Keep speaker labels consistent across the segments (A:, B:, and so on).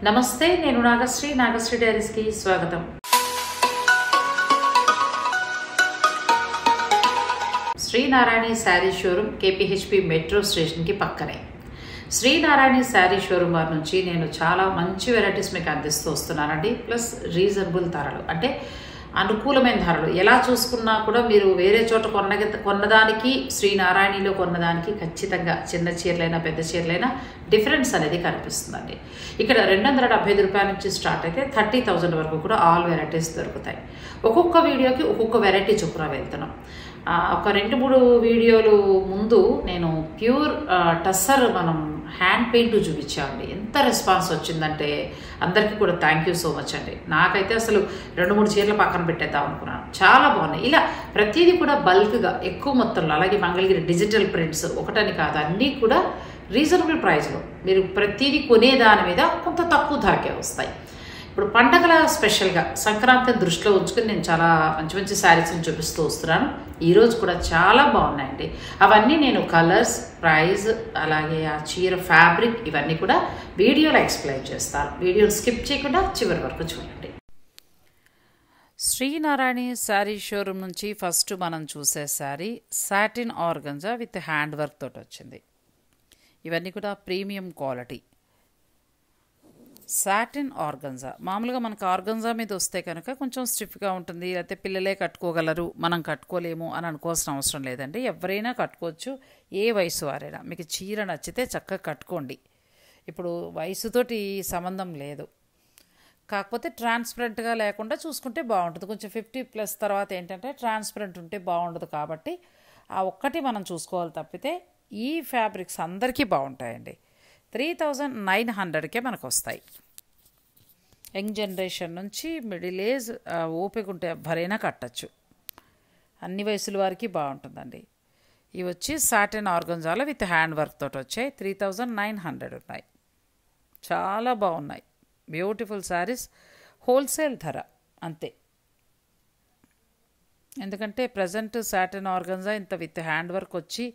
A: నమస్తే, నేను నాగశ్రీ డైరీస్కి స్వాగతం. శ్రీనారాయణి శారీ షోరూమ్ కేపీహెచ్పి మెట్రో స్టేషన్కి పక్కనే. శ్రీనారాయణి శారీ షోరూమ్ వారి నుంచి నేను చాలా మంచి వెరైటీస్ మీకు అందిస్తూ వస్తున్నానండి. ప్లస్ రీజనబుల్ ధరలు, అంటే అనుకూలమైన ధరలు. ఎలా చూసుకున్నా కూడా మీరు వేరే చోట కొన్నదానికి శ్రీనారాయణిలో కొన్నదానికి ఖచ్చితంగా చిన్న చీరలైనా పెద్ద చీరలైనా డిఫరెన్స్ అనేది కనిపిస్తుందండి. ఇక్కడ 275 రూపాయల నుంచి స్టార్ట్ అయితే 30,000 వరకు కూడా ఆల్ వెరైటీస్ దొరుకుతాయి. ఒక్కొక్క వీడియోకి ఒక్కొక్క వెరైటీ చొప్పున వెళ్తున్నాం. ఒక 2-3 వీడియోలు ముందు నేను ప్యూర్ టస్సర్ మనం హ్యాండ్ పెయింట్ చూపించామండి. ఎంత రెస్పాన్స్ వచ్చిందంటే అందరికీ కూడా థ్యాంక్ యూ సో మచ్ అండి. నాకైతే అసలు 2-3 చీరలు పక్కన పెట్టేద్దాం అనుకున్నాను. చాలా బాగున్నాయి. ఇలా ప్రతిదీ కూడా బల్క్గా ఎక్కువ మొత్తంలో, అలాగే మంగళగిరి డిజిటల్ ప్రింట్స్ ఒకటని కాదు, అన్నీ కూడా రీజనబుల్ ప్రైస్లో మీరు ప్రతిదీ కొనే దాని మీద కొంత తక్కువ ధరకే వస్తాయి. ఇప్పుడు పండగల స్పెషల్గా సంక్రాంతి దృష్టిలో ఉంచుకుని నేను చాలా మంచి మంచి శారీస్ని చూపిస్తూ వస్తున్నాను. ఈరోజు కూడా చాలా బాగున్నాయండి. అవన్నీ నేను కలర్స్, ప్రైస్, అలాగే ఆ చీర ఫ్యాబ్రిక్ ఇవన్నీ కూడా వీడియోలో ఎక్స్ప్లెయిన్ చేస్తాను. వీడియోని స్కిప్ చేయకుండా చివరి వరకు చూడండి. శ్రీనారాయణి శారీ షోరూమ్ నుంచి ఫస్ట్ మనం చూసే sari satin organza with hand work తోటి వచ్చింది. ఇవన్నీ కూడా ప్రీమియం క్వాలిటీ సాటిన్ ఆర్గంజా. మామూలుగా మనకు ఆర్గంజా మీద వస్తే కనుక కొంచెం స్టిఫ్గా ఉంటుంది, లేకపోతే పిల్లలే కట్టుకోగలరు, మనం కట్టుకోలేము అని అనుకోవాల్సిన అవసరం లేదండి. ఎవరైనా కట్టుకోవచ్చు, ఏ వయసు వారైనా. మీకు చీర నచ్చితే చక్కగా కట్టుకోండి. ఇప్పుడు వయసుతోటి సంబంధం లేదు. కాకపోతే ట్రాన్స్పరెంట్గా లేకుండా చూసుకుంటే బాగుంటుంది. కొంచెం 50+ తర్వాత ఏంటంటే ట్రాన్స్పరెంట్ ఉంటే బాగుండదు. కాబట్టి ఆ ఒక్కటి మనం చూసుకోవాలి తప్పితే ఈ ఫ్యాబ్రిక్స్ అందరికీ బాగుంటాయండి. 3,900కే మనకు వస్తాయి. యంగ్ జనరేషన్ నుంచి మిడిల్ ఏజ్ ఓపిక ఉంటే ఎవరైనా కట్టచ్చు. అన్ని వయసుల వారికి బాగుంటుందండి. ఇవి వచ్చి సాటిన్ ఆర్గంజాలో విత్ హ్యాండ్ వర్క్ తోటి వచ్చాయి. 3,900 ఉన్నాయి. చాలా బాగున్నాయి. బ్యూటిఫుల్ శారీస్. హోల్సేల్ ధర అంతే. ఎందుకంటే ప్రజెంట్ సాటిన్ ఆర్గంజా ఇంత విత్ హ్యాండ్ వర్క్ వచ్చి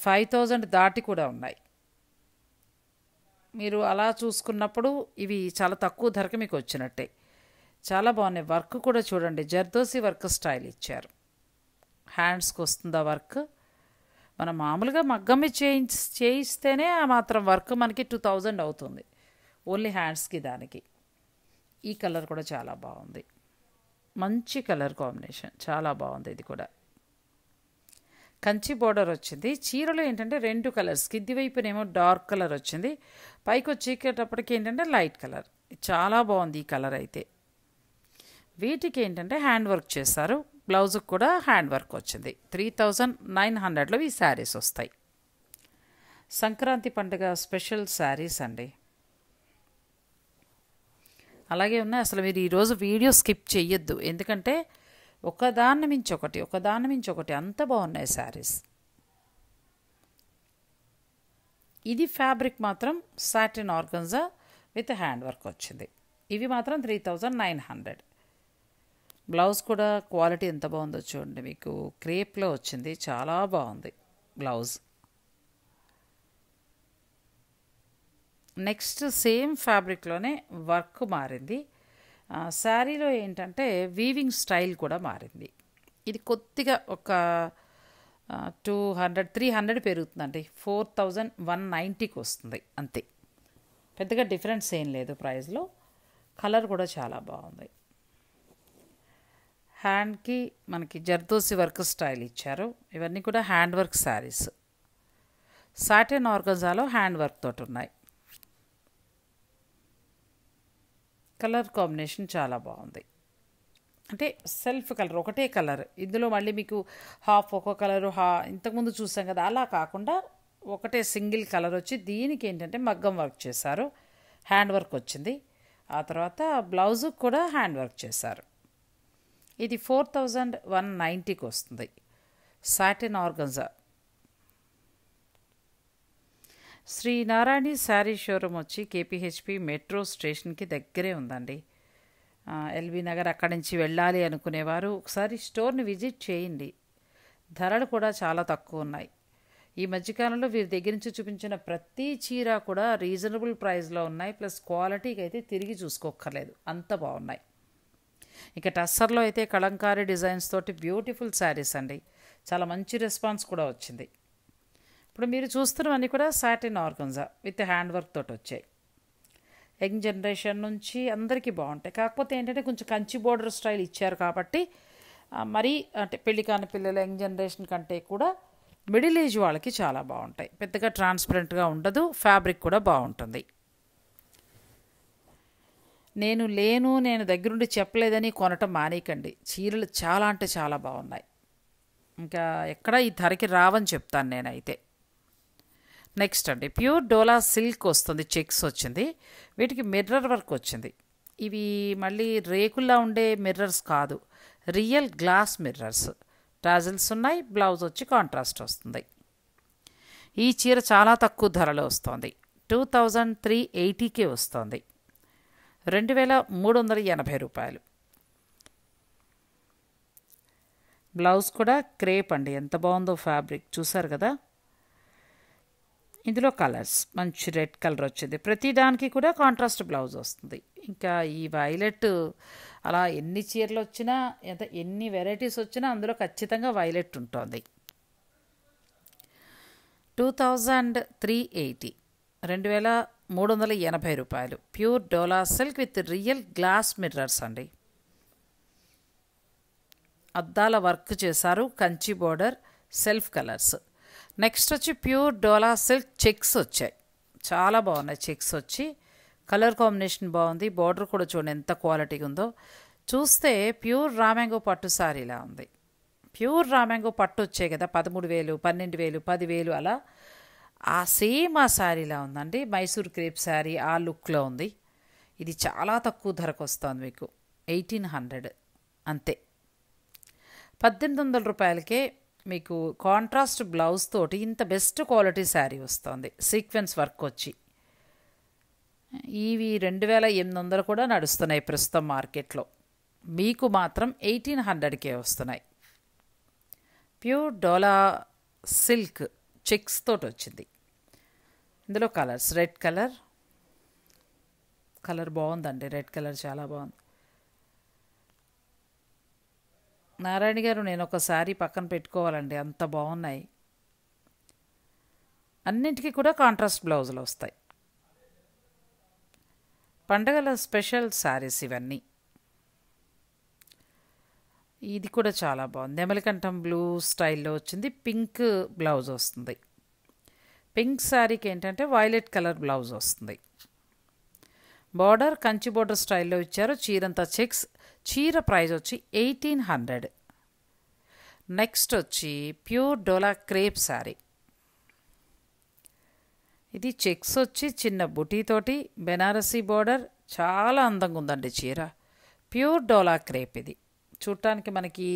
A: 5,000 దాటి కూడా ఉన్నాయి. మీరు అలా చూసుకున్నప్పుడు ఇవి చాలా తక్కువ ధరకు మీకు వచ్చినట్టే. చాలా బాగున్నాయి. వర్క్ కూడా చూడండి, జర్దోసి వర్క్ స్టైల్ ఇచ్చారు. హ్యాండ్స్కి వస్తుందా వర్క్. మనం మామూలుగా మగ్గం చేయిస్తేనే ఆ మాత్రం వర్క్ మనకి 2,000 అవుతుంది, ఓన్లీ హ్యాండ్స్కి. దానికి ఈ కలర్ కూడా చాలా బాగుంది. మంచి కలర్ కాంబినేషన్, చాలా బాగుంది. ఇది కూడా కంచి బోర్డర్ వచ్చింది. చీరలో ఏంటంటే 2 కలర్స్, కింది వైపునేమో డార్క్ కలర్ వచ్చింది, పైకి వచ్చేటప్పటికి ఏంటంటే లైట్ కలర్. చాలా బాగుంది ఈ కలర్ అయితే. వీటికి ఏంటంటే హ్యాండ్ వర్క్ చేస్తారు. బ్లౌజ్కి కూడా హ్యాండ్ వర్క్ వచ్చింది. 3,900లో ఈ శారీస్ వస్తాయి. సంక్రాంతి పండుగ స్పెషల్ శారీస్ అండి. అలాగే ఉన్నాయి. అసలు మీరు ఈరోజు వీడియో స్కిప్ చెయ్యొద్దు, ఎందుకంటే ఒకదాన్ని మించి ఒకటి అంత బాగున్నాయి శారీస్. ఇది ఫ్యాబ్రిక్ మాత్రం satin organza with hand work వచ్చింది. ఇవి మాత్రం 3,900. బ్లౌజ్ కూడా క్వాలిటీ ఎంత బాగుందో చూడండి. మీకు క్రేప్లో వచ్చింది, చాలా బాగుంది బ్లౌజ్. నెక్స్ట్ సేమ్ ఫ్యాబ్రిక్లోనే వర్క్ మారింది. శారీలో ఏంటంటే వీవింగ్ స్టైల్ కూడా మారింది. ఇది కొద్దిగా ఒక 200-300 పెరుగుతుందండి. 4,190కి వస్తుంది అంతే. పెద్దగా డిఫరెన్స్ ఏం లేదు ప్రైస్లో. కలర్ కూడా చాలా బాగుంది. హ్యాండ్కి మనకి జర్దోసి వర్క్ స్టైల్ ఇచ్చారు. ఇవన్నీ కూడా హ్యాండ్ వర్క్ శారీస్. సాటిన్ ఆర్గంజాలో హ్యాండ్ వర్క్ తోటి ఉన్నాయి. కలర్ కాంబినేషన్ చాలా బాగుంది. అంటే సెల్ఫ్ కలర్, ఒకటే కలర్. ఇందులో మళ్ళీ మీకు హాఫ్ ఒక కలరు, ఇంతకుముందు చూసాం కదా, అలా కాకుండా ఒకటే సింగిల్ కలర్ వచ్చి దీనికి ఏంటంటే మగ్గం వర్క్ చేశారు, హ్యాండ్ వర్క్ వచ్చింది. ఆ తర్వాత బ్లౌజు కూడా హ్యాండ్ వర్క్ చేశారు. ఇది 4,190కి వస్తుంది. Satin organza. Srinarayani sari showroom వచ్చి కేపీహెచ్పి మెట్రో స్టేషన్కి దగ్గరే ఉందండి. ఎల్బీ నగర్ అక్కడి నుంచి వెళ్ళాలి అనుకునేవారు ఒకసారి స్టోర్ని విజిట్ చేయండి. ధరలు కూడా చాలా తక్కువ ఉన్నాయి. ఈ మధ్యకాలంలో వీరి దగ్గర నుంచి చూపించిన ప్రతి చీర కూడా రీజనబుల్ ప్రైస్లో ఉన్నాయి. ప్లస్ క్వాలిటీకి అయితే తిరిగి చూసుకోక్కర్లేదు, అంత బాగున్నాయి. ఇక టస్సర్లో అయితే కలంకారీ డిజైన్స్ తోటి బ్యూటిఫుల్ శారీస్ అండి. చాలా మంచి రెస్పాన్స్ కూడా వచ్చింది. ఇప్పుడు మీరు చూస్తున్నవన్నీ కూడా satin organza with hand work తోటి వచ్చాయి. యంగ్ జనరేషన్ నుంచి అందరికీ బాగుంటాయి. కాకపోతే ఏంటంటే కొంచెం కంచి బోర్డర్ స్టైల్ ఇచ్చారు కాబట్టి మరీ అంటే పెళ్లి కాని పిల్లలు యంగ్ జనరేషన్ కంటే కూడా మిడిల్ ఏజ్ వాళ్ళకి చాలా బాగుంటాయి. పెద్దగా ట్రాన్స్పరెంట్గా ఉండదు, ఫ్యాబ్రిక్ కూడా బాగుంటుంది. నేను దగ్గరుండి చెప్పలేదని కొనటం మానేయకండి. చీరలు చాలా అంటే చాలా బాగున్నాయి. ఇంకా ఎక్కడ ఈ ధరకి రావని చెప్తాను నేనైతే. నెక్స్ట్ అండి, ప్యూర్ డోలా సిల్క్ వస్తుంది, చెక్స్ వచ్చింది. వీటికి మిర్రర్ వర్క్ వచ్చింది. ఇవి మళ్ళీ రేకుల్లా ఉండే మిర్రర్స్ కాదు, రియల్ గ్లాస్ మిర్రర్స్. టాజిల్స్ ఉన్నాయి, బ్లౌజ్ వచ్చి కాంట్రాస్ట్ వస్తుంది. ఈ చీర చాలా తక్కువ ధరలో వస్తుంది, 2380కే వస్తుంది, 2380 రూపాయలు. బ్లౌజ్ కూడా క్రేప్ అండి, ఎంత బాగుందో ఫ్యాబ్రిక్ చూసారు కదా. ఇందులో కలర్స్ మంచి రెడ్ కలర్ వచ్చింది. ప్రతి దానికి కూడా కాంట్రాస్ట్ బ్లౌజ్ వస్తుంది. ఇంకా ఈ వైలెట్ అలా ఎన్ని చీరలు వచ్చినా ఎన్ని వెరైటీస్ వచ్చినా అందులో ఖచ్చితంగా వైలెట్ ఉంటుంది. 2380, 2380 రూపాయలు. Pure dola silk with real glass mirrors అండి. అద్దాల వర్క్ చేశారు, Kanchi border, self colours. Next వచ్చి ప్యూర్ డోలా సిల్క్ చెక్స్ వచ్చాయి, చాలా బాగున్నాయి. చెక్స్ వచ్చి కలర్ కాంబినేషన్ బాగుంది. బార్డర్ కూడా చూడండి ఎంత క్వాలిటీగా ఉందో. చూస్తే ప్యూర్ రామ్యాంగో పట్టు సారీలా ఉంది. ప్యూర్ రామ్యాంగో పట్టు వచ్చాయి కదా, 13,000, 12,000, 10,000 అలా ఆ సేమ్ ఆ శారీలా ఉందండి. మైసూర్ క్రేప్ శారీ ఆ లుక్లో ఉంది. ఇది చాలా తక్కువ ధరకు వస్తుంది మీకు, 1800 అంతే. 1800 రూపాయలకే మీకు కాంట్రాస్ట్ బ్లౌజ్ తోటి ఇంత బెస్ట్ క్వాలిటీ శారీ వస్తుంది, సీక్వెన్స్ వర్క్ వచ్చి. ఇవి 2800 కూడా నడుస్తున్నాయి ప్రస్తుతం మార్కెట్లో. మీకు మాత్రం 1800కే వస్తున్నాయి. ప్యూర్ డోలా సిల్క్ చెక్స్ తోటి వచ్చింది. ఇందులో కలర్స్, రెడ్ కలర్ బాగుందండి, రెడ్ కలర్ చాలా బాగుంది. నారాయణ గారు నేను ఒక శారీ పక్కన పెట్టుకోవాలండి, అంత బాగున్నాయి. అన్నింటికి కూడా కాంట్రాస్ట్ బ్లౌజులు వస్తాయి. పండగల స్పెషల్ శారీస్ ఇవన్నీ. ఇది కూడా చాలా బాగుంది, నెమలికంఠం బ్లూ స్టైల్లో వచ్చింది. పింక్ బ్లౌజ్ వస్తుంది. పింక్ శారీకి ఏంటంటే వైలెట్ కలర్ బ్లౌజ్ వస్తుంది. బార్డర్ కంచి బార్డర్ స్టైల్లో ఇచ్చారు. చీరంతా చెక్స్. చీర ప్రైస్ వచ్చి 1800. నెక్స్ట్ వచ్చి ప్యూర్ డోలా క్రేప్ శారీ. ఇది చెక్స్ వచ్చి చిన్న బుటీతోటి బెనారసీ బార్డర్, చాలా అందంగా ఉందండి చీర. ప్యూర్ డోలా క్రేప్. ఇది చూడటానికి మనకి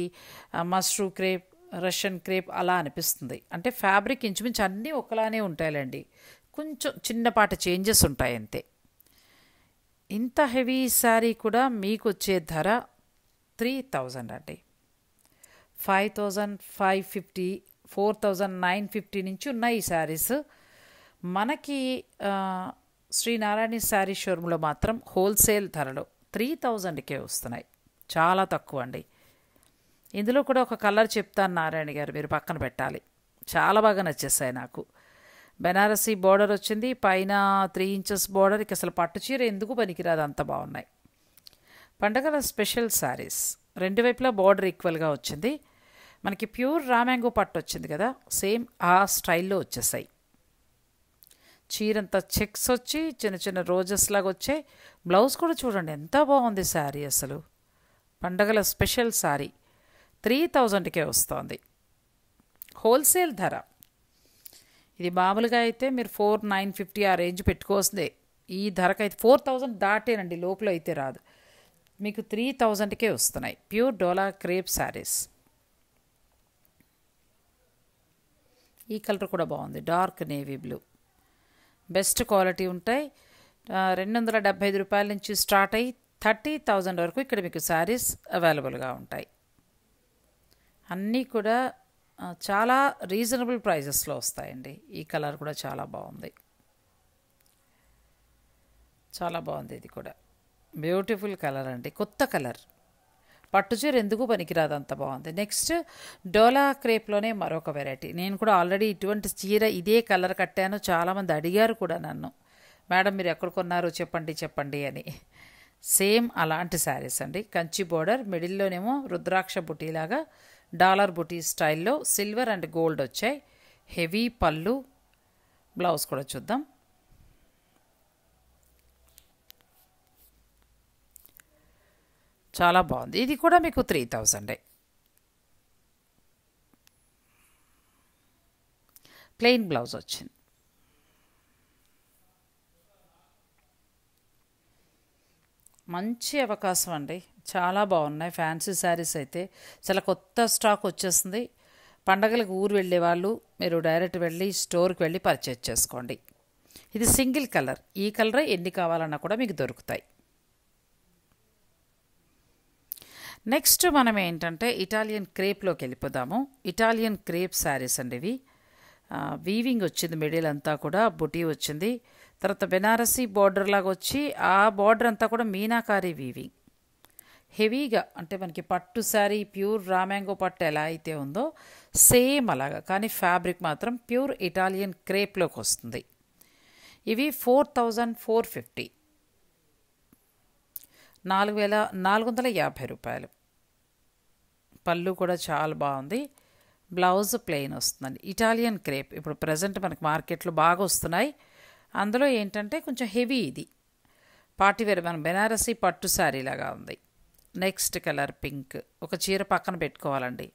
A: మష్రూ క్రేప్, రష్యన్ క్రేప్ అలా అనిపిస్తుంది. అంటే ఫ్యాబ్రిక్ ఇంచుమించు అన్నీ ఒకలానే ఉంటాయిలేండి, కొంచెం చిన్నపాటి చేంజెస్ ఉంటాయి అంతే. ఇంత హెవీ శారీ కూడా మీకు వచ్చే ధర 3000 అండి. 5550, 4950 నుంచి ఉన్నాయి ఈ శారీస్. మనకి శ్రీనారాయణ శారీ షోరూంలో మాత్రం హోల్సేల్ ధరలో 3000కే వస్తున్నాయి, చాలా తక్కువ అండి. ఇందులో కూడా ఒక కలర్ చెప్తాను నారాయణ గారు, మీరు పక్కన పెట్టాలి. చాలా బాగా నచ్చేసాయి నాకు. బెనారసీ బార్డర్ వచ్చింది, పైన 3 ఇంచెస్ బార్డర్. ఇక అసలు పట్టు చీర ఎందుకు పనికిరాదు, అంత బాగున్నాయి. పండగల స్పెషల్ శారీస్, రెండు వైపులా బార్డర్ ఈక్వల్గా వచ్చింది. మనకి ప్యూర్ రామ్యాంగో పట్టు వచ్చింది కదా, సేమ్ ఆ స్టైల్లో వచ్చేసాయి. చీరంతా చెక్స్ వచ్చి చిన్న చిన్న రోజెస్ లాగా వచ్చాయి. బ్లౌజ్ కూడా చూడండి ఎంత బాగుంది శారీ. అసలు పండగల స్పెషల్ శారీ 3000కే వస్తుంది, హోల్సేల్ ధర. ఇది మామూలుగా అయితే మీరు 4950 ఆ రేంజ్ పెట్టుకోవాల్సిందే. ఈ ధరకైతే 4000 దాటేనండి, లోపల అయితే రాదు. మీకు 3000కే వస్తున్నాయి ప్యూర్ డోలా క్రేప్ శారీస్. ఈ కలర్ కూడా బాగుంది, dark navy blue. Best quality ఉంటాయి. 275 రూపాయల నుంచి స్టార్ట్ అయ్యి 30,000 వరకు ఇక్కడ మీకు శారీస్ అవైలబుల్గా ఉంటాయి. అన్నీ కూడా చాలా రీజనబుల్ ప్రైజెస్లో వస్తాయండి. ఈ కలర్ కూడా చాలా బాగుంది, చాలా బాగుంది. ఇది కూడా బ్యూటిఫుల్ కలర్ అండి, కొత్త కలర్. పట్టుచీర ఎందుకు పనికిరాదు, అంత బాగుంది. నెక్స్ట్ డోలా క్రేప్లోనే మరొక వెరైటీ. నేను కూడా ఆల్రెడీ ఇటువంటి చీర ఇదే కలర్ కట్టాను. చాలామంది అడిగారు కూడా నన్ను, మేడం మీరు ఎక్కడ కొన్నారు చెప్పండి చెప్పండి అని. సేమ్ అలాంటి శారీస్ అండి. కంచి బోర్డర్, మిడిల్లోనేమో రుద్రాక్ష బుటీలాగా డాలర్ బుటీ స్టైల్లో సిల్వర్ అండ్ గోల్డ్ వచ్చాయి. హెవీ పళ్ళు, బ్లౌజ్ కూడా చూద్దాం. చాలా బాగుంది. ఇది కూడా మీకు 3000 ప్లెయిన్ బ్లౌజ్ వచ్చింది. మంచి అవకాశం అండి, చాలా బాగున్నాయి ఫ్యాన్సీ శారీస్ అయితే. చాలా కొత్త స్టాక్ వచ్చేస్తుంది. పండగలకు ఊరు వెళ్ళే వాళ్ళు మీరు డైరెక్ట్ వెళ్ళి స్టోర్కి వెళ్ళి పర్చేజ్ చేసుకోండి. ఇది సింగిల్ కలర్, ఈ కలరే ఎన్ని కావాలన్నా కూడా మీకు దొరుకుతాయి. నెక్స్ట్ మనం ఏంటంటే ఇటాలియన్ క్రేప్లోకి వెళ్ళిపోదాము. ఇటాలియన్ క్రేప్ శారీస్ అండి ఇవి. వీవింగ్ వచ్చింది, మిడిల్ అంతా కూడా బుటీ వచ్చింది. తర్వాత బెనారసీ బార్డర్ లాగా వచ్చి ఆ బార్డర్ అంతా కూడా మీనాకారి వీవింగ్. హెవీగా అంటే మనకి పట్టు శారీ ప్యూర్ రామ్యాంగో పట్టు ఎలా అయితే ఉందో సేమ్ అలాగా, కానీ ఫ్యాబ్రిక్ మాత్రం ప్యూర్ ఇటాలియన్ క్రేప్లోకి వస్తుంది. ఇవి 4450, 4450 రూపాయలు. పళ్ళు కూడా చాలా బాగుంది. బ్లౌజ్ ప్లెయిన్ వస్తుందండి. ఇటాలియన్ క్రేప్ ఇప్పుడు ప్రజెంట్ మనకి మార్కెట్లో బాగా వస్తున్నాయి. అందులో ఏంటంటే కొంచెం హెవీ, ఇది పార్టీవేర్ మన బెనారసీ పట్టు శారీ లాగా ఉంది. నెక్స్ట్ కలర్ పింక్, ఒక చీర పక్కన పెట్టుకోవాలండి.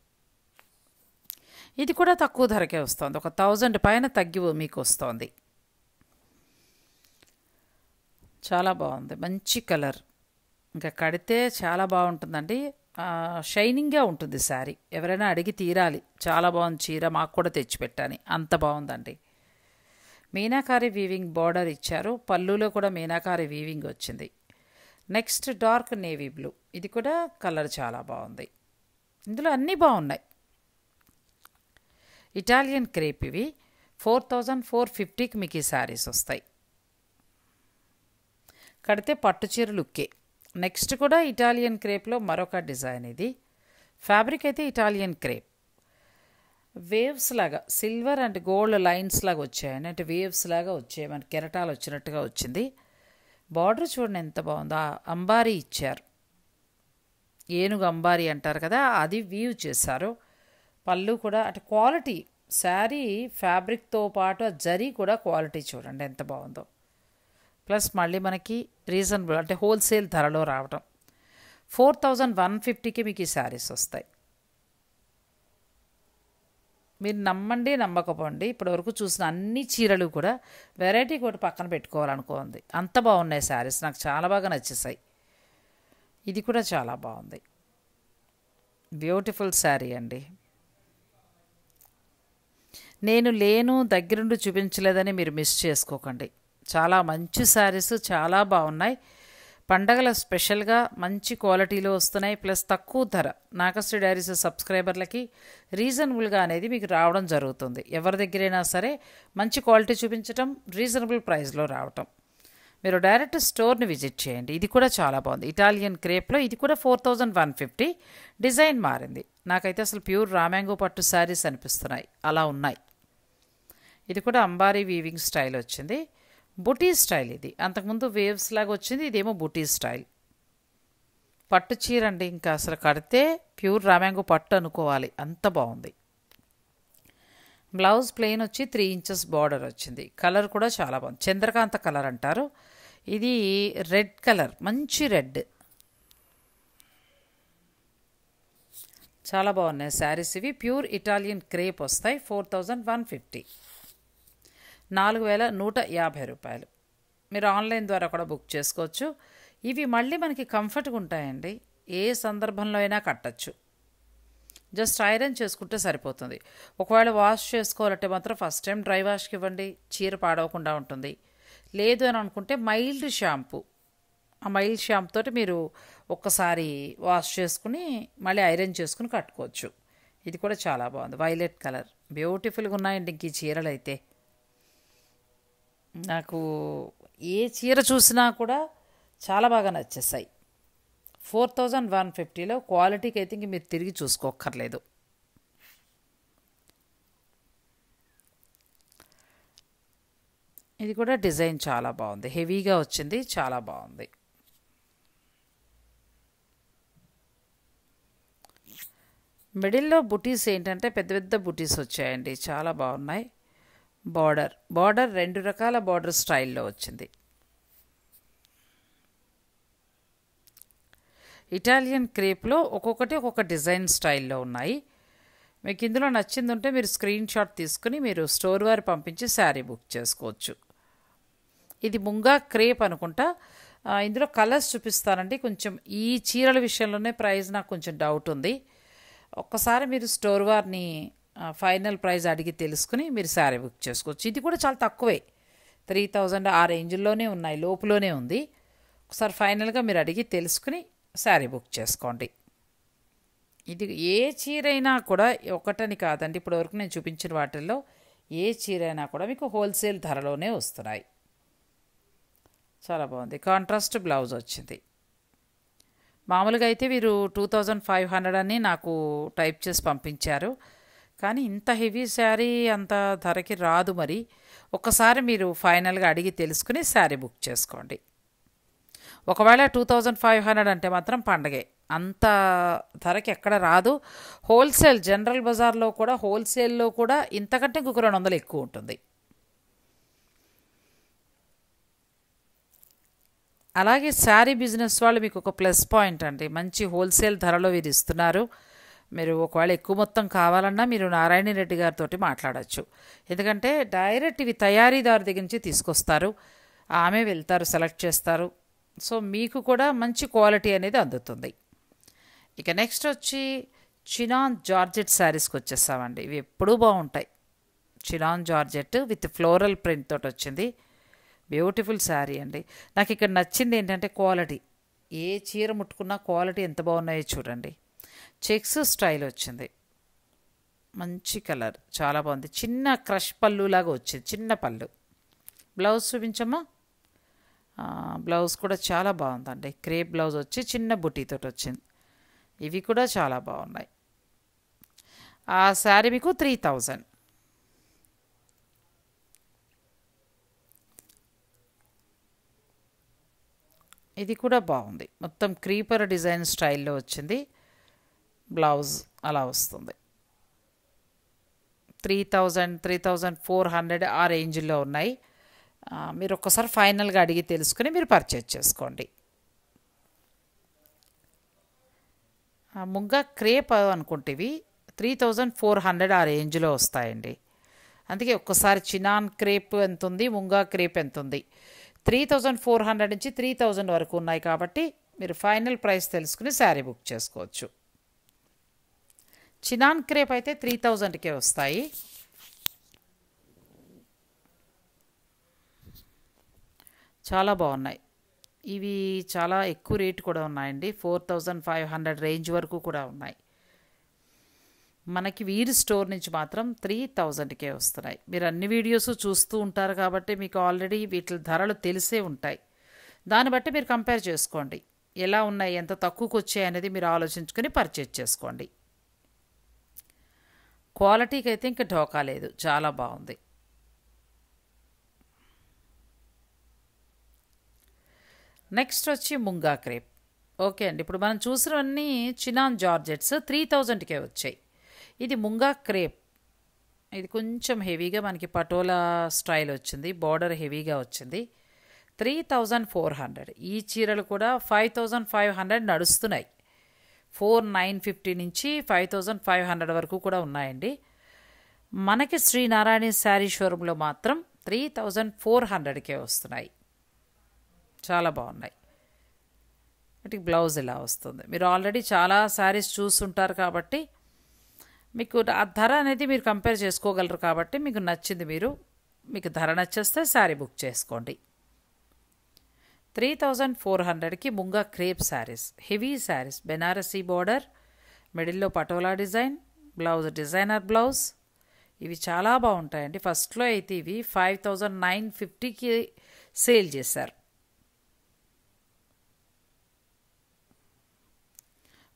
A: ఇది కూడా తక్కువ ధరకే వస్తుంది, ఒక 1000 పైన తగ్గి మీకు వస్తుంది. చాలా బాగుంది, మంచి కలర్. ఇంకా కడితే చాలా బాగుంటుందండి, షైనింగ్గా ఉంటుంది శారీ. ఎవరైనా అడిగి తీరాలి, చాలా బాగుంది చీర మాకు కూడా తెచ్చిపెట్టాని, అంత బాగుందండి. మీనాకారి వీవింగ్ బార్డర్ ఇచ్చారు, పళ్ళులో కూడా మీనాకారి వీవింగ్ వచ్చింది. నెక్స్ట్ డార్క్ నేవీ బ్లూ, ఇది కూడా కలర్ చాలా బాగుంది. ఇందులో అన్నీ బాగున్నాయి. ఇటాలియన్ క్రేప్ ఇవి 4450కి మీకు ఈ శారీస్ వస్తాయి. కడితే పట్టు చీర లుక్కే. నెక్స్ట్ కూడా ఇటాలియన్ క్రేప్లో మరొక డిజైన్. ఇది ఫ్యాబ్రిక్ అయితే ఇటాలియన్ క్రేప్, వేవ్స్ లాగా సిల్వర్ అండ్ గోల్డ్ లైన్స్ లాగా వచ్చాయండి, అంటే వేవ్స్ లాగా వచ్చాయి, మనకి కెరటాలు వచ్చినట్టుగా వచ్చింది. బార్డర్ చూడండి ఎంత బాగుందో, అంబారీ ఇచ్చారు, ఏనుగు అంబారీ అంటారు కదా, అది వీవ్ చేశారు. పళ్ళు కూడా అంటే క్వాలిటీ, శారీ ఫ్యాబ్రిక్తో పాటు జరీ కూడా క్వాలిటీ చూడండి ఎంత బాగుందో. ప్లస్ మళ్ళీ మనకి రీజనబుల్ అంటే హోల్సేల్ ధరలో రావటం. 4150కి మీకు ఈ శారీస్ వస్తాయి. మీరు నమ్మండి నమ్మకపోండి, ఇప్పటివరకు చూసిన అన్ని చీరలు కూడా వెరైటీ కూడా పక్కన పెట్టుకోవాలనుకోండి, అంత బాగున్నాయి శారీస్, నాకు చాలా బాగా నచ్చేసాయి. ఇది కూడా చాలా బాగుంది, బ్యూటిఫుల్ శారీ అండి. నేను లేను దగ్గరుండి చూపించలేదని మీరు మిస్ చేసుకోకండి, చాలా మంచి శారీస్, చాలా బాగున్నాయి. పండగల స్పెషల్గా మంచి క్వాలిటీలో వస్తున్నాయి, ప్లస్ తక్కువ ధర. నాగశ్రీ డైరీస్ సబ్స్క్రైబర్లకి రీజనబుల్గా అనేది మీకు రావడం జరుగుతుంది. ఎవరి దగ్గరైనా సరే మంచి క్వాలిటీ చూపించటం, రీజనబుల్ ప్రైస్లో రావటం. మీరు డైరెక్ట్ స్టోర్ని విజిట్ చేయండి. ఇది కూడా చాలా బాగుంది, ఇటాలియన్ క్రేప్లో. ఇది కూడా 4150. డిజైన్ మారింది, నాకైతే అసలు ప్యూర్ రామ్యాంగో పట్టు శారీస్ అనిపిస్తున్నాయి, అలా ఉన్నాయి. ఇది కూడా అంబారీ వీవింగ్ స్టైల్ వచ్చింది, బుటీ స్టైల్. ఇది అంతకుముందు వేవ్స్ లాగా వచ్చింది, ఇదేమో బుటీ స్టైల్. పట్టు చీర అండి, ఇంకా అసలు కడితే ప్యూర్ రామ్యాంగో పట్టు అనుకోవాలి, అంత బాగుంది. బ్లౌజ్ ప్లెయిన్ వచ్చి 3 ఇంచెస్ బార్డర్ వచ్చింది. కలర్ కూడా చాలా బాగుంది, చంద్రకాంత కలర్ అంటారు. ఇది రెడ్ కలర్, మంచి రెడ్. చాలా బాగున్నాయి శారీస్ ఇవి. ప్యూర్ ఇటాలియన్ క్రేప్ వస్తాయి. 4150, 4150 రూపాయలు. మీరు ఆన్లైన్ ద్వారా కూడా బుక్ చేసుకోవచ్చు. ఇవి మళ్ళీ మనకి కంఫర్ట్గా ఉంటాయండి, ఏ సందర్భంలో అయినా కట్టచ్చు. జస్ట్ ఐరన్ చేసుకుంటే సరిపోతుంది. ఒకవేళ వాష్ చేసుకోవాలంటే మాత్రం ఫస్ట్ టైం డ్రై వాష్కి ఇవ్వండి, చీర పాడవకుండా ఉంటుంది. లేదు అని అనుకుంటే మైల్డ్ షాంపూ, ఆ మైల్డ్ షాంపూ తోటి మీరు ఒక్కసారి వాష్ చేసుకుని మళ్ళీ ఐరన్ చేసుకుని కట్టుకోవచ్చు. ఇది కూడా చాలా బాగుంది, వైలెట్ కలర్. బ్యూటిఫుల్గా ఉన్నాయండి ఇంక ఈ చీరలు అయితే. నాకు ఏ చీర చూసినా కూడా చాలా బాగా నచ్చేసాయి. 4150లో క్వాలిటీకి అయితే ఇంక మీరు తిరిగి చూసుకోక్కర్లేదు. ఇది కూడా డిజైన్ చాలా బాగుంది, హెవీగా వచ్చింది, చాలా బాగుంది. మిడిల్లో బుటీస్ ఏంటంటే పెద్ద పెద్ద బుటీస్ వచ్చాయండి, చాలా బాగున్నాయి. బార్డర్ 2 రకాల బార్డర్ స్టైల్లో వచ్చింది. ఇటాలియన్ క్రేప్లో ఒక్కొక్కటి ఒక్కొక్క డిజైన్ స్టైల్లో ఉన్నాయి. మీకు ఇందులో నచ్చింది ఉంటే మీరు స్క్రీన్ షాట్ తీసుకుని మీరు స్టోర్ వారి పంపించి శారీ బుక్ చేసుకోవచ్చు. ఇది ముంగా క్రేప్ అనుకుంటా. ఇందులో కలర్స్ చూపిస్తానండి. కొంచెం ఈ చీరల విషయంలోనే ప్రైస్ నాకు కొంచెం డౌట్ ఉంది. ఒక్కసారి మీరు స్టోర్ వారిని ఫైనల్ ప్రైస్ అడిగి తెలుసుకుని మీరు శారీ బుక్ చేసుకోవచ్చు. ఇది కూడా చాలా తక్కువే, 3000 ఆ రేంజ్లోనే ఉన్నాయి, లోపులోనే ఉంది. ఒకసారి ఫైనల్గా మీరు అడిగి తెలుసుకుని శారీ బుక్ చేసుకోండి. ఇది ఏ చీర అయినా కూడా ఒకటని కాదండి, ఇప్పటివరకు నేను చూపించిన వాటిల్లో ఏ చీర అయినా కూడా మీకు హోల్సేల్ ధరలోనే వస్తున్నాయి. చాలా బాగుంది. కాంట్రాస్ట్ బ్లౌజ్ వచ్చింది. మామూలుగా అయితే వీరు 2500 అని నాకు టైప్ చేసి పంపించారు, కానీ ఇంత హెవీ శారీ అంత ధరకి రాదు. మరి ఒక్కసారి మీరు ఫైనల్గా అడిగి తెలుసుకుని శారీ బుక్ చేసుకోండి. ఒకవేళ 2500 అంటే మాత్రం పండగే, అంత ధరకి ఎక్కడ రాదు. హోల్సేల్ జనరల్ బజార్లో కూడా హోల్సేల్లో కూడా ఇంతకంటే ఇంకొక 200 ఎక్కువ ఉంటుంది. అలాగే శారీ బిజినెస్ వాళ్ళు మీకు ఒక ప్లస్ పాయింట్ అండి, మంచి హోల్సేల్ ధరలో వీరు ఇస్తున్నారు. మీరు ఒకవేళ ఎక్కువ మొత్తం కావాలన్నా మీరు నారాయణ రెడ్డి గారితో మాట్లాడచ్చు. ఎందుకంటే డైరెక్ట్ ఇవి తయారీదారు దగ్గర నుంచి తీసుకొస్తారు, ఆమె వెళ్తారు, సెలెక్ట్ చేస్తారు. సో మీకు కూడా మంచి క్వాలిటీ అనేది అందుతుంది. ఇక నెక్స్ట్ వచ్చి చినాన్ జార్జెట్ శారీస్కి వచ్చేసామండి. ఇవి ఎప్పుడూ బాగుంటాయి. Chinon georgette with floral print తోటి వచ్చింది, బ్యూటిఫుల్ శారీ అండి. నాకు ఇక్కడ నచ్చింది ఏంటంటే క్వాలిటీ. ఏ చీర ముట్టుకున్నా క్వాలిటీ ఎంత బాగున్నాయో చూడండి. చెక్స్ స్టైల్ వచ్చింది, మంచి కలర్, చాలా బాగుంది. చిన్న క్రష్ పళ్ళు లాగా వచ్చింది, చిన్న పళ్ళు. బ్లౌజ్ చూపించమ్మా. బ్లౌజ్ కూడా చాలా బాగుందండి, క్రేప్ బ్లౌజ్ వచ్చి చిన్న బుటీతో వచ్చింది. ఇవి కూడా చాలా బాగున్నాయి. ఆ శారీ మీకు 3000. ఇది కూడా బాగుంది, మొత్తం క్రీపర్ డిజైన్ స్టైల్లో వచ్చింది. బ్లౌజ్ అలా వస్తుంది. 3000, 3400 ఆ రేంజ్లో ఉన్నాయి. మీరు ఒక్కసారి ఫైనల్గా అడిగి తెలుసుకుని మీరు పర్చేజ్ చేసుకోండి. ముంగా క్రేప్ అనుకుంటేవి 3400 ఆ రేంజ్లో వస్తాయండి. అందుకే ఒక్కసారి చినాన్ క్రేప్ ఎంత ఉంది, ముంగా క్రేప్ ఎంత ఉంది, 3400 నుంచి 3000 వరకు ఉన్నాయి. కాబట్టి మీరు ఫైనల్ ప్రైస్ తెలుసుకుని శారీ బుక్ చేసుకోవచ్చు. చినాన్ క్రేప్ అయితే 3000కే వస్తాయి. చాలా బాగున్నాయి. ఇవి చాలా ఎక్కువ రేటు కూడా ఉన్నాయండి, 4500 రేంజ్ వరకు కూడా ఉన్నాయి. మనకి వీరి స్టోర్ నుంచి మాత్రం 3000కే వస్తున్నాయి. మీరు అన్ని వీడియోస్ చూస్తూ ఉంటారు కాబట్టి మీకు ఆల్రెడీ వీటి ధరలు తెలిసే ఉంటాయి. దాన్ని బట్టి మీరు కంపేర్ చేసుకోండి, ఎలా ఉన్నాయి, ఎంత తక్కువకి వచ్చాయి అనేది మీరు ఆలోచించుకొని పర్చేజ్ చేసుకోండి. క్వాలిటీకి అయితే ఇంకా ఢోకా లేదు, చాలా బాగుంది. నెక్స్ట్ వచ్చి ముంగా క్రేప్. ఓకే అండి, ఇప్పుడు మనం చూసినవన్నీ చినాన్ జార్జెట్స్ 3000కే వచ్చాయి. ఇది ముంగా క్రేప్. ఇది కొంచెం హెవీగా మనకి పటోలా స్టైల్ వచ్చింది, బార్డర్ హెవీగా వచ్చింది. 3400. ఈ చీరలు కూడా 5500 నడుస్తున్నాయి. 4950 నుంచి 5500 వరకు కూడా ఉన్నాయండి. మనకి శ్రీనారాయణ శారీ షోరూంలో మాత్రం 3400కే వస్తున్నాయి. చాలా బాగున్నాయి. వాటికి బ్లౌజ్ ఇలా వస్తుంది. మీరు ఆల్రెడీ చాలా శారీస్ చూస్తుంటారు కాబట్టి మీకు ఆ ధర అనేది మీరు కంపేర్ చేసుకోగలరు. కాబట్టి మీకు నచ్చింది మీకు ధర నచ్చేస్తే శారీ బుక్ చేసుకోండి. 3400కి ముంగా crepe saris, heavy saris, Banarasi border, మిడిల్లో patola design, blouse designer blouse. ఇవి చాలా బాగుంటాయండి. ఫస్ట్లో అయితే ఇవి 5950కి సేల్ చేశారు.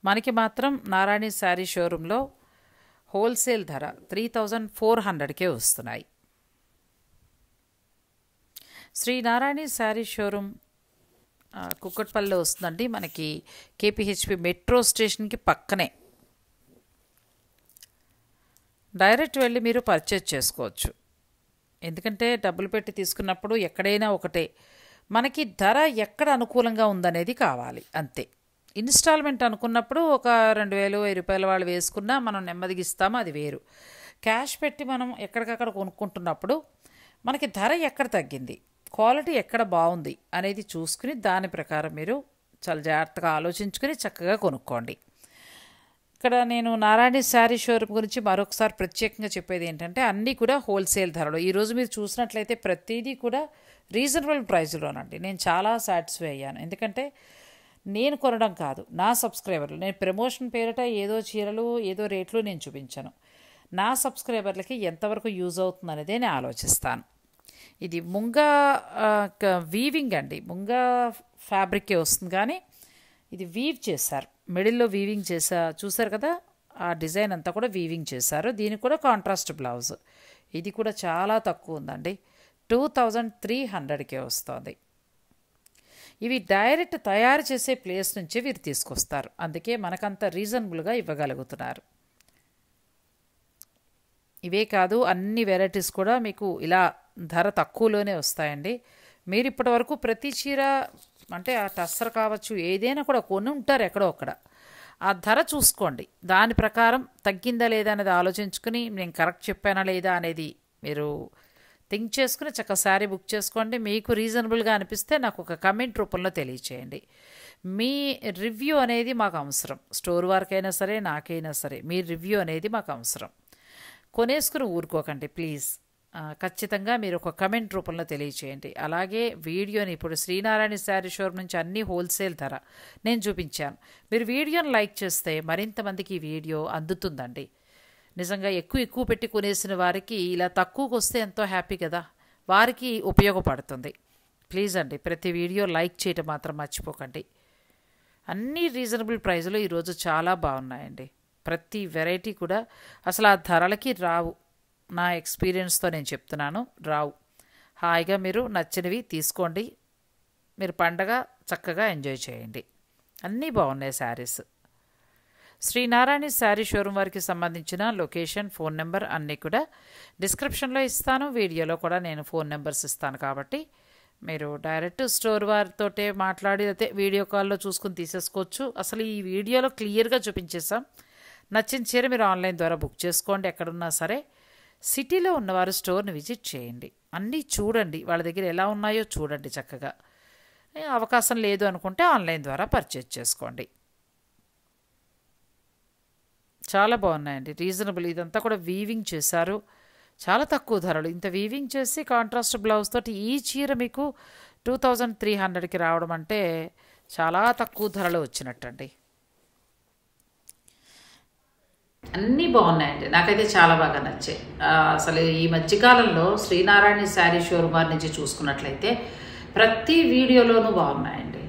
A: మనకి మాత్రం నారాయణి శారీ షోరూంలో హోల్సేల్ ధర 3400కే వస్తున్నాయి. శ్రీ నారాయణి శారీ షోరూమ్ కుక్కట్పల్లిలో వస్తుందండి. మనకి కేపీహెచ్పి మెట్రో స్టేషన్కి పక్కనే. డైరెక్ట్ వెళ్ళి మీరు పర్చేజ్ చేసుకోవచ్చు. ఎందుకంటే డబ్బులు పెట్టి తీసుకున్నప్పుడు ఎక్కడైనా ఒకటే, మనకి ధర ఎక్కడ అనుకూలంగా ఉందనేది కావాలి అంతే. ఇన్స్టాల్మెంట్ అనుకున్నప్పుడు ఒక 2000 రూపాయల వాళ్ళు వేసుకున్నా మనం నెమ్మదిగా ఇస్తాము, అది వేరు. క్యాష్ పెట్టి మనం ఎక్కడికక్కడ కొనుక్కుంటున్నప్పుడు మనకి ధర ఎక్కడ తగ్గింది, క్వాలిటీ ఎక్కడ బాగుంది అనేది చూసుకుని దాని ప్రకారం మీరు చాలా జాగ్రత్తగా ఆలోచించుకుని చక్కగా కొనుక్కోండి. ఇక్కడ నేను నారాయణి శారీ షోరూమ్ గురించి మరొకసారి ప్రత్యేకంగా చెప్పేది ఏంటంటే అన్నీ కూడా హోల్సేల్ ధరలు. ఈరోజు మీరు చూసినట్లయితే ప్రతిదీ కూడా రీజనబుల్ ప్రైస్లోనండి. నేను చాలా సాటిస్ఫై అయ్యాను. ఎందుకంటే నేను కొనడం కాదు, నా సబ్స్క్రైబర్లు, నేను ప్రమోషన్ పేరిట ఏదో చీరలు ఏదో రేట్లు నేను చూపించాను. నా సబ్స్క్రైబర్లకి ఎంతవరకు యూజ్ అవుతుంది అనేదే నేను ఆలోచిస్తాను. ఇది ముంగా వీవింగ్ అండి, ముంగా ఫ్యాబ్రికే వస్తుంది కానీ ఇది వీవ్ చేశారు, మిడిల్లో వీవింగ్ చూసారు కదా, ఆ డిజైన్ అంతా కూడా వీవింగ్ చేశారు. దీనికి కూడా కాంట్రాస్ట్ బ్లౌజ్. ఇది కూడా చాలా తక్కువ ఉందండి, 2300కే వస్తుంది. ఇవి డైరెక్ట్ తయారు చేసే ప్లేస్ నుంచి వీరు తీసుకొస్తారు, అందుకే మనకంత రీజనబుల్గా ఇవ్వగలుగుతున్నారు. ఇవే కాదు అన్ని వెరైటీస్ కూడా మీకు ఇలా ధర తక్కువలోనే వస్తాయండి. మీరు ఇప్పటి వరకు ప్రతి చీర అంటే ఆ టస్సర్ కావచ్చు ఏదైనా కూడా కొని ఉంటారు ఎక్కడో అక్కడ. ఆ ధర చూసుకోండి, దాని ప్రకారం తగ్గిందా లేదా అనేది ఆలోచించుకుని నేను కరెక్ట్ చెప్పానా లేదా అనేది మీరు థింక్ చేసుకుని చక్కగా శారీ బుక్ చేసుకోండి. మీకు రీజనబుల్గా అనిపిస్తే నాకు ఒక కమెంట్ రూపంలో తెలియచేయండి. మీ రివ్యూ అనేది మాకు అవసరం. స్టోర్ వారికైనా సరే నాకైనా సరే మీ రివ్యూ అనేది మాకు అవసరం. కొనేసుకుని ఊరుకోకండి ప్లీజ్. ఖచ్చితంగా మీరు ఒక కమెంట్ రూపంలో తెలియచేయండి. అలాగే వీడియోని ఇప్పుడు శ్రీనారాయణ శారీ షోరూమ్ నుంచి అన్ని హోల్సేల్ ధర నేను చూపించాను. మీరు వీడియోని లైక్ చేస్తే మరింత మందికి ఈ వీడియో అందుతుందండి. నిజంగా ఎక్కువ పెట్టి కొనేసిన వారికి ఇలా తక్కువకు వస్తే ఎంతో హ్యాపీ కదా, వారికి ఉపయోగపడుతుంది. ప్లీజ్ అండి ప్రతి వీడియో లైక్ చేయటం మాత్రం మర్చిపోకండి. అన్ని రీజనబుల్ ప్రైస్లో ఈరోజు చాలా బాగున్నాయండి. ప్రతి వెరైటీ కూడా అసలు ఆ ధరలకి రావు. నా ఎక్స్పీరియన్స్తో నేను చెప్తున్నాను, రావు. హాయిగా మీరు నచ్చినవి తీసుకోండి. మీరు పండగ చక్కగా ఎంజాయ్ చేయండి. అన్నీ బాగున్నాయి శారీస్. శ్రీనారాయణ శారీ షోరూమ్ వారికి సంబంధించిన లొకేషన్, ఫోన్ నెంబర్ అన్నీ కూడా డిస్క్రిప్షన్లో ఇస్తాను. వీడియోలో కూడా నేను ఫోన్ నెంబర్స్ ఇస్తాను. కాబట్టి మీరు డైరెక్ట్ స్టోర్ వారితోటే మాట్లాడి అయితే వీడియో కాల్లో చూసుకుని తీసేసుకోవచ్చు. అసలు ఈ వీడియోలో క్లియర్గా చూపించేసాం. నచ్చిన చీర మీరు ఆన్లైన్ ద్వారా బుక్ చేసుకోండి. ఎక్కడున్నా సరే సిటీలో ఉన్నవారు స్టోర్ని విజిట్ చేయండి, అన్నీ చూడండి, వాళ్ళ దగ్గర ఎలా ఉన్నాయో చూడండి. చక్కగా అవకాశం లేదు అనుకుంటే ఆన్లైన్ ద్వారా పర్చేజ్ చేసుకోండి. చాలా బాగున్నాయండి, రీజనబుల్. ఇదంతా కూడా వీవింగ్ చేశారు, చాలా తక్కువ ధరలు. ఇంత వీవింగ్ చేసి కాంట్రాస్ట్ బ్లౌజ్ తోటి ఈ చీర మీకు 2300కి రావడం అంటే చాలా తక్కువ ధరలో వచ్చినట్టండి.
B: అన్నీ బాగున్నాయండి, నాకైతే చాలా బాగా నచ్చాయి. అసలు ఈ మధ్యకాలంలో శ్రీనారాయణ శారీ షోరూమ్ వారి నుంచి చూసుకున్నట్లయితే ప్రతి వీడియోలోనూ బాగున్నాయండి.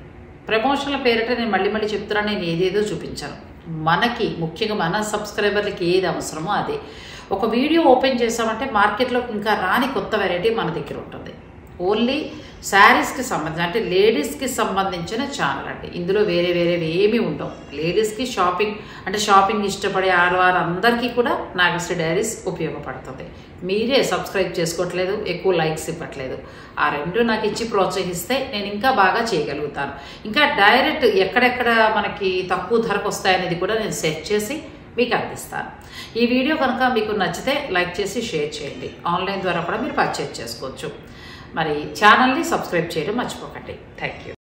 B: ప్రమోషన్ల పేరిట నేను మళ్ళీ చెప్తున్నాను, నేను ఏదేదో చూపించాను. మనకి ముఖ్యంగా మన సబ్స్క్రైబర్లకి ఏది అవసరమో అదే. ఒక వీడియో ఓపెన్ చేసామంటే మార్కెట్లో ఇంకా రాని కొత్త వెరైటీ మన దగ్గర ఉంటుంది. ఓన్లీ శారీస్కి సంబంధించిన అంటే లేడీస్కి సంబంధించిన ఛానల్ అండి. ఇందులో వేరేవి ఏమీ ఉండవు. లేడీస్కి షాపింగ్ ఇష్టపడే ఆడవారు అందరికీ కూడా నాగశ్రీ డైరీస్ ఉపయోగపడుతుంది. మీరే సబ్స్క్రైబ్ చేసుకోవట్లేదు, ఎక్కువ లైక్స్ ఇవ్వట్లేదు. ఆ రెండు నాకు ఇచ్చి ప్రోత్సహిస్తే నేను ఇంకా బాగా చేయగలుగుతాను. ఇంకా డైరెక్ట్ ఎక్కడెక్కడ మనకి తక్కువ ధరకు వస్తాయనేది కూడా నేను సెట్ చేసి మీకు అందిస్తాను. ఈ వీడియో కనుక మీకు నచ్చితే లైక్ చేసి షేర్ చేయండి. ఆన్లైన్ ద్వారా కూడా మీరు పర్చేజ్ చేసుకోవచ్చు. మరి ఛానల్ని సబ్స్క్రైబ్ చేయడం మర్చిపోకండి. Thank you.